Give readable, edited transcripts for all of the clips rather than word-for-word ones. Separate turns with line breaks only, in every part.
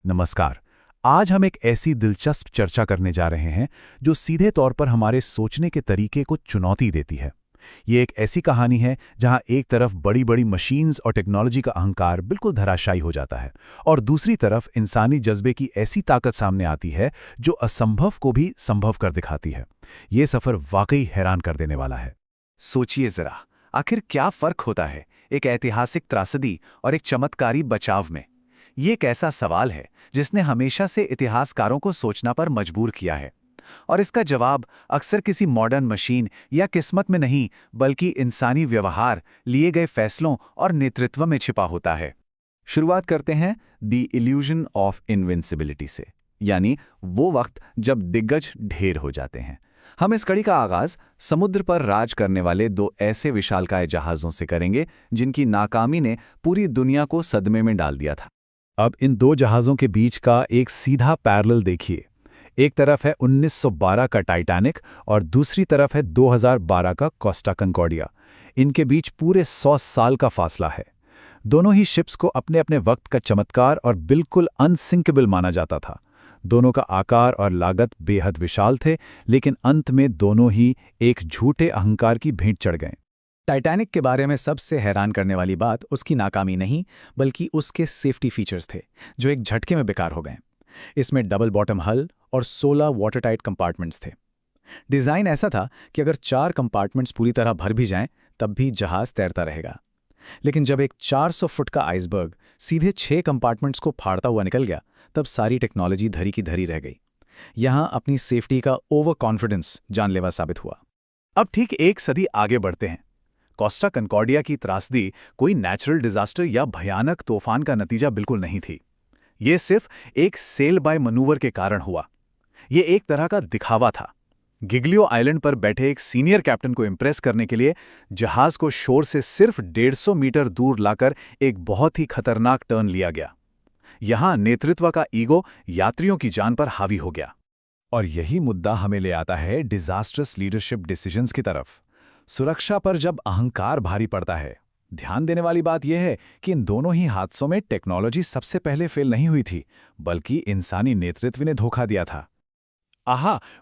नमस्कार। आज हम एक ऐसी दिलचस्प चर्चा करने जा रहे हैं जो सीधे तौर पर हमारे सोचने के तरीके को चुनौती देती है। ये एक ऐसी कहानी है जहां एक तरफ बड़ी बड़ी मशीन्स और टेक्नोलॉजी का अहंकार बिल्कुल धराशायी हो जाता है और दूसरी तरफ इंसानी जज्बे की ऐसी ताकत सामने आती है जो असंभव को भी संभव कर दिखाती है। ये सफर वाकई हैरान कर देने वाला है।
सोचिए जरा, आखिर क्या फर्क होता है एक ऐतिहासिक त्रासदी और एक चमत्कारी बचाव में। ये एक ऐसा सवाल है जिसने हमेशा से इतिहासकारों को सोचना पर मजबूर किया है, और इसका जवाब अक्सर किसी मॉडर्न मशीन या किस्मत में नहीं, बल्कि इंसानी व्यवहार, लिए गए फैसलों और नेतृत्व में छिपा होता है।
शुरुआत करते हैं द इल्यूजन ऑफ इनविंसिबिलिटी से, यानी वो वक्त जब दिग्गज ढेर हो जाते हैं। हम इस कड़ी का आगाज समुद्र पर राज करने वाले दो ऐसे विशालकाय जहाज़ों से करेंगे जिनकी नाकामी ने पूरी दुनिया को सदमे में डाल दिया था। अब इन दो जहाज़ों के बीच का एक सीधा पैरेलल देखिए। एक तरफ है 1912 का टाइटैनिक और दूसरी तरफ है 2012 का कोस्टा कंकॉर्डिया। इनके बीच पूरे 100 साल का फासला है। दोनों ही शिप्स को अपने अपने वक्त का चमत्कार और बिल्कुल अनसिंकेबल माना जाता था। दोनों का आकार और लागत बेहद विशाल थे, लेकिन अंत में दोनों ही एक झूठे अहंकार की भेंट चढ़ गए।
टाइटैनिक के बारे में सबसे हैरान करने वाली बात उसकी नाकामी नहीं, बल्कि उसके सेफ्टी फीचर्स थे, जो एक झटके में बेकार हो गए। इसमें डबल बॉटम हल और 16 वाटरटाइट कंपार्टमेंट्स थे। डिज़ाइन ऐसा था कि अगर 4 कंपार्टमेंट्स पूरी तरह भर भी जाएं, तब भी जहाज तैरता रहेगा। लेकिन जब एक 400 फुट का आइसबर्ग सीधे 6 कंपार्टमेंट्स को फाड़ता हुआ निकल गया, तब सारी टेक्नोलॉजी धरी की धरी रह गई। यहां अपनी सेफ्टी का ओवर कॉन्फिडेंस जानलेवा साबित हुआ।
अब ठीक एक सदी आगे बढ़ते हैं। कोस्टा कंकॉर्डिया की त्रासदी कोई नेचुरल डिजास्टर या भयानक तूफान का नतीजा बिल्कुल नहीं थी। ये सिर्फ एक सेल बाय मनूवर के कारण हुआ। ये एक तरह का दिखावा था। गिग्लियो आइलैंड पर बैठे एक सीनियर कैप्टन को इम्प्रेस करने के लिए जहाज को शोर से सिर्फ 150 मीटर दूर लाकर एक बहुत ही खतरनाक टर्न लिया गया। यहां नेतृत्व का ईगो यात्रियों की जान पर हावी हो गया। और यही मुद्दा हमें ले आता है डिजास्ट्रस लीडरशिप डिसीजंस की तरफ। सुरक्षा पर जब अहंकार भारी पड़ता है, ध्यान देने वाली बात यह है कि इन दोनों ही हादसों में टेक्नोलॉजी सबसे पहले फेल नहीं हुई थी, बल्कि इंसानी नेतृत्व ने धोखा दिया था।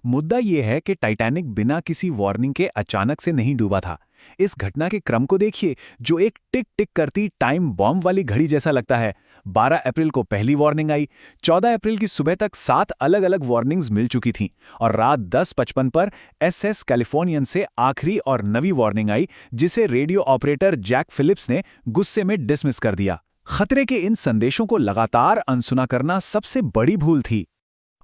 मुद्दा यह है कि टाइटैनिक बिना किसी वार्निंग के अचानक से नहीं डूबा था। इस घटना के क्रम को देखिए, जो एक टिक टिक करती टाइम बॉम्ब वाली घड़ी जैसा लगता है। 12 अप्रैल को पहली वार्निंग आई, 14 अप्रैल की सुबह तक 7 अलग अलग वार्निंग्स मिल चुकी थीं, और रात 10:55 पर एसएस कैलिफोर्नियन से आखिरी और नवी वार्निंग आई, जिसे रेडियो ऑपरेटर जैक फिलिप्स ने गुस्से में डिसमिस कर दिया। खतरे के इन संदेशों को लगातार अनसुना करना सबसे बड़ी भूल थी।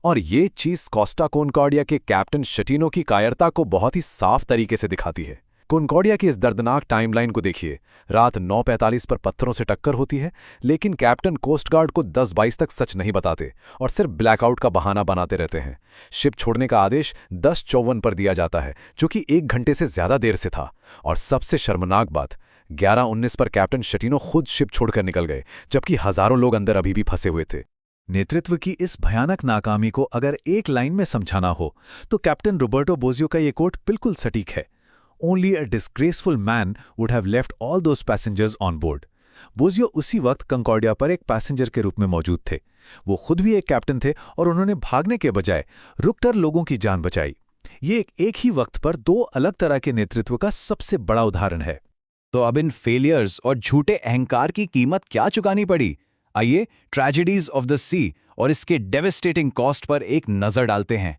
और ये चीज कोस्टा कॉनकॉर्डिया के कैप्टन शटिनो की कायरता को बहुत ही साफ तरीके से दिखाती है। कॉनकॉर्डिया की इस दर्दनाक टाइमलाइन को देखिए। रात 9:45 पर पत्थरों से टक्कर होती है, लेकिन कैप्टन कोस्ट गार्ड को 10:22 तक सच नहीं बताते और सिर्फ ब्लैकआउट का बहाना बनाते रहते हैं। शिप छोड़ने का आदेश 10:54 पर दिया जाता है, जो कि 1 घंटे से ज्यादा देर से था। और सबसे शर्मनाक बात, 11:19 पर कैप्टन शटिनो खुद शिप छोड़कर निकल गए, जबकि हजारों लोग अंदर अभी भी फंसे हुए थे। नेतृत्व की इस भयानक नाकामी को अगर एक लाइन में समझाना हो, तो कैप्टन रॉबर्टो बोजियो का ये कोट बिल्कुल सटीक है। Only a disgraceful man would have left all those passengers on board. बोजियो उसी वक्त कंकॉर्डिया पर एक पैसेंजर के रूप में मौजूद थे। वो खुद भी एक कैप्टन थे और उन्होंने भागने के बजाय रुककर लोगों की जान बचाई। ये एक ही वक्त पर 2 अलग तरह के नेतृत्व का सबसे बड़ा उदाहरण है।
तो अब इन फेलियर्स और झूठे अहंकार की कीमत क्या चुकानी पड़ी? आइए ट्रेजेडीज ऑफ द सी और इसके डेवेस्टेटिंग कॉस्ट पर एक नजर डालते हैं।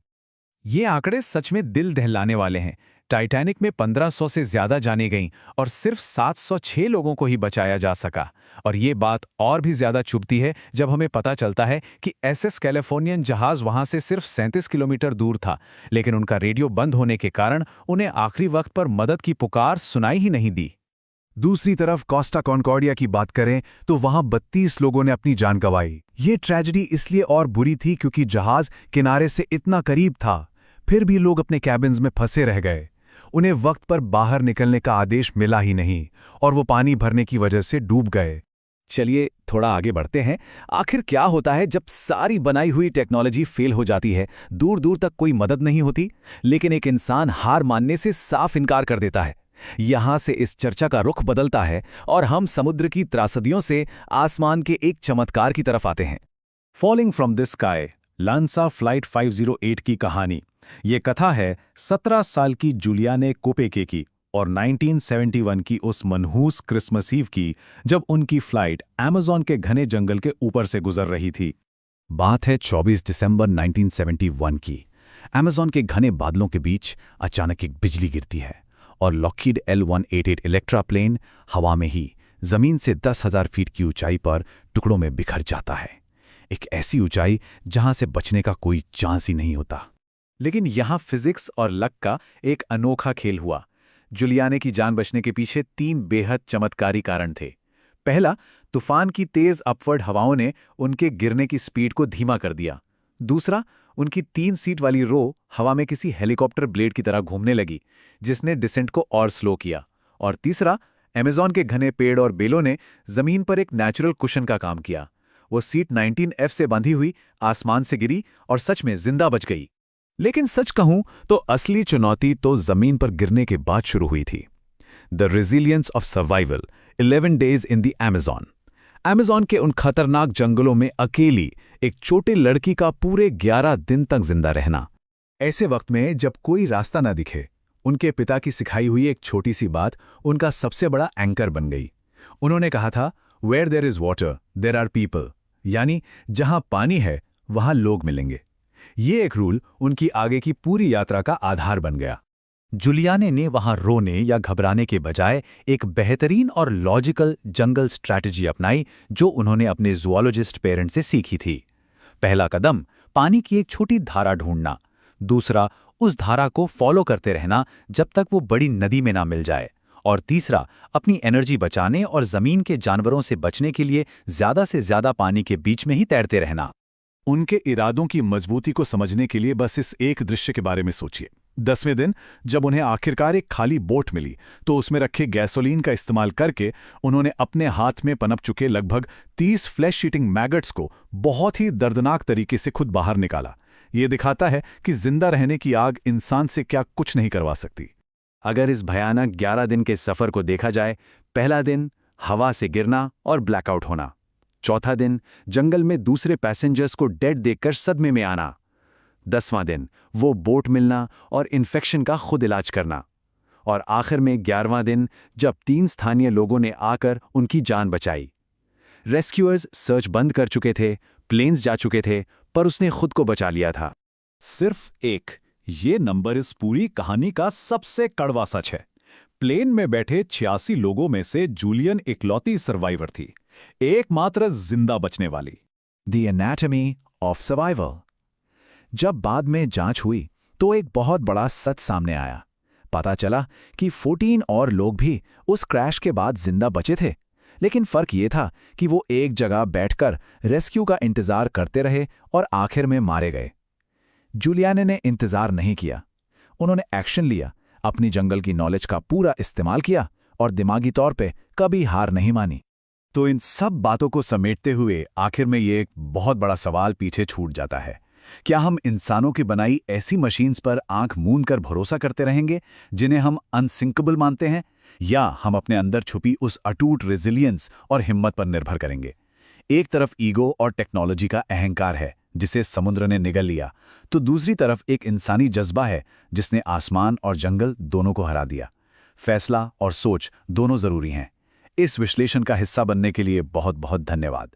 ये आंकड़े सच में दिल दहलाने वाले हैं। टाइटैनिक में 1500 से ज्यादा जाने गईं और सिर्फ 706 लोगों को ही बचाया जा सका। और ये बात और भी ज्यादा चुभती है जब हमें पता चलता है कि एसएस कैलिफोर्नियन जहाज वहां से सिर्फ 37 किलोमीटर दूर था, लेकिन उनका रेडियो बंद होने के कारण उन्हें आखिरी वक्त पर मदद की पुकार सुनाई ही नहीं दी। दूसरी तरफ कोस्टा कॉनकॉर्डिया की बात करें तो वहां 32 लोगों ने अपनी जान गंवाई। ये ट्रेजेडी इसलिए और बुरी थी क्योंकि जहाज किनारे से इतना करीब था, फिर भी लोग अपने कैबिन्स में फंसे रह गए। उन्हें वक्त पर बाहर निकलने का आदेश मिला ही नहीं और वो पानी भरने की वजह से डूब गए।
चलिए थोड़ा आगे बढ़ते हैं। आखिर क्या होता है जब सारी बनाई हुई टेक्नोलॉजी फेल हो जाती है, दूर दूर तक कोई मदद नहीं होती, लेकिन एक इंसान हार मानने से साफ इनकार कर देता है? यहां से इस चर्चा का रुख बदलता है और हम समुद्र की त्रासदियों से आसमान के एक चमत्कार की तरफ आते हैं। Falling from the sky, Lansa flight 508 की कहानी। ये कथा है 17 साल की जूलियाने कोपेके की और 1971 की उस मनहूस क्रिसमस ईव की, जब उनकी फ्लाइट अमेज़न के घने जंगल के ऊपर से गुजर रही थी। बात है 24 दिसंबर 1971 की। अमेज़न के घने बादलों के बीच अचानक एक बिजली गिरती है और लॉकहीड L-188 इलेक्ट्रा प्लेन हवा में ही जमीन से 10,000 फीट की ऊंचाई पर टुकड़ों में बिखर जाता है। एक ऐसी ऊंचाई जहां से बचने का कोई चांस ही नहीं होता। लेकिन यहां फिजिक्स और लक का एक अनोखा खेल हुआ। जूलियाने की जान बचने के पीछे 3 बेहद चमत्कारी कारण थे। पहला, तूफान की तेज अपवर्ड हवाओं ने उनके गिरने की स्पीड को धीमा कर दिया। दूसरा, उनकी 3 सीट वाली रो हवा में किसी हेलीकॉप्टर ब्लेड की तरह घूमने लगी, जिसने डिसेंट को और स्लो किया। और तीसरा, अमेज़न के घने पेड़ और बेलों ने जमीन पर एक नेचुरल कुशन का काम किया। वो सीट 19F से बंधी हुई आसमान से गिरी और सच में जिंदा बच गई। लेकिन सच कहूं तो असली चुनौती तो जमीन पर गिरने के बाद शुरू हुई थी। The resilience of survival, 11 days in the Amazon. Amazon के उन खतरनाक जंगलों में अकेली एक छोटी लड़की का पूरे 11 दिन तक जिंदा रहना। ऐसे वक्त में जब कोई रास्ता न दिखे, उनके पिता की सिखाई हुई एक छोटी सी बात उनका सबसे बड़ा एंकर बन गई। उन्होंने कहा था, where there is water there are people, यानी जहां पानी है वहां लोग मिलेंगे। ये एक रूल उनकी आगे की पूरी यात्रा का आधार बन गया। जूलियाने ने वहां रोने या घबराने के बजाय एक बेहतरीन और लॉजिकल जंगल स्ट्रैटेजी अपनाई, जो उन्होंने अपने ज़ूओलॉजिस्ट पेरेंट से सीखी थी। पहला कदम, पानी की एक छोटी धारा ढूंढना। दूसरा, उस धारा को फॉलो करते रहना जब तक वो बड़ी नदी में ना मिल जाए। और तीसरा, अपनी एनर्जी बचाने और जमीन के जानवरों से बचने के लिए ज्यादा से ज्यादा पानी के बीच में ही तैरते रहना। उनके इरादों की मजबूती को समझने के लिए बस इस एक दृश्य के बारे में सोचिए। 10वें दिन जब उन्हें आखिरकार एक खाली बोट मिली, तो उसमें रखे गैसोलीन का इस्तेमाल करके उन्होंने अपने हाथ में पनप चुके लगभग 30 फ्लैश ईटिंग मैगट्स को बहुत ही दर्दनाक तरीके से खुद बाहर निकाला। ये दिखाता है कि जिंदा रहने की आग इंसान से क्या कुछ नहीं करवा सकती। अगर इस भयानक 11 दिन के सफर को देखा जाए, पहला दिन हवा से गिरना और ब्लैकआउट होना, चौथा दिन जंगल में दूसरे पैसेंजर्स को डेड देखकर सदमे में आना, 10वां दिन वो बोट मिलना और इन्फेक्शन का खुद इलाज करना, और आखिर में 11वां दिन जब 3 स्थानीय लोगों ने आकर उनकी जान बचाई। रेस्क्यूअर्स सर्च बंद कर चुके थे, प्लेन्स जा चुके थे, पर उसने खुद को बचा लिया था। सिर्फ एक ये नंबर इस पूरी कहानी का सबसे कड़वा सच है। प्लेन में बैठे 86 लोगों में से जूलियन इकलौती सर्वाइवर थी, एकमात्र जिंदा बचने वाली। The anatomy of survival. जब बाद में जांच हुई तो एक बहुत बड़ा सच सामने आया। पता चला कि 14 और लोग भी उस क्रैश के बाद जिंदा बचे थे, लेकिन फर्क ये था कि वो एक जगह बैठकर रेस्क्यू का इंतजार करते रहे और आखिर में मारे गए। जूलियाने ने इंतजार नहीं किया, उन्होंने एक्शन लिया, अपनी जंगल की नॉलेज का पूरा इस्तेमाल किया और दिमागी तौर पे कभी हार नहीं मानी। तो इन सब बातों को समेटते हुए आखिर में ये एक बहुत बड़ा सवाल पीछे छूट जाता है। क्या हम इंसानों की बनाई ऐसी मशीन्स पर आंख मूंद कर भरोसा करते रहेंगे जिन्हें हम अनसिंकेबल मानते हैं, या हम अपने अंदर छुपी उस अटूट रेजिलियंस और हिम्मत पर निर्भर करेंगे? एक तरफ ईगो और टेक्नोलॉजी का अहंकार है जिसे समुद्र ने निगल लिया, तो दूसरी तरफ एक इंसानी जज्बा है जिसने आसमान और जंगल दोनों को हरा दिया। फैसला और सोच दोनों जरूरी हैं। इस विश्लेषण का हिस्सा बनने के लिए बहुत बहुत धन्यवाद।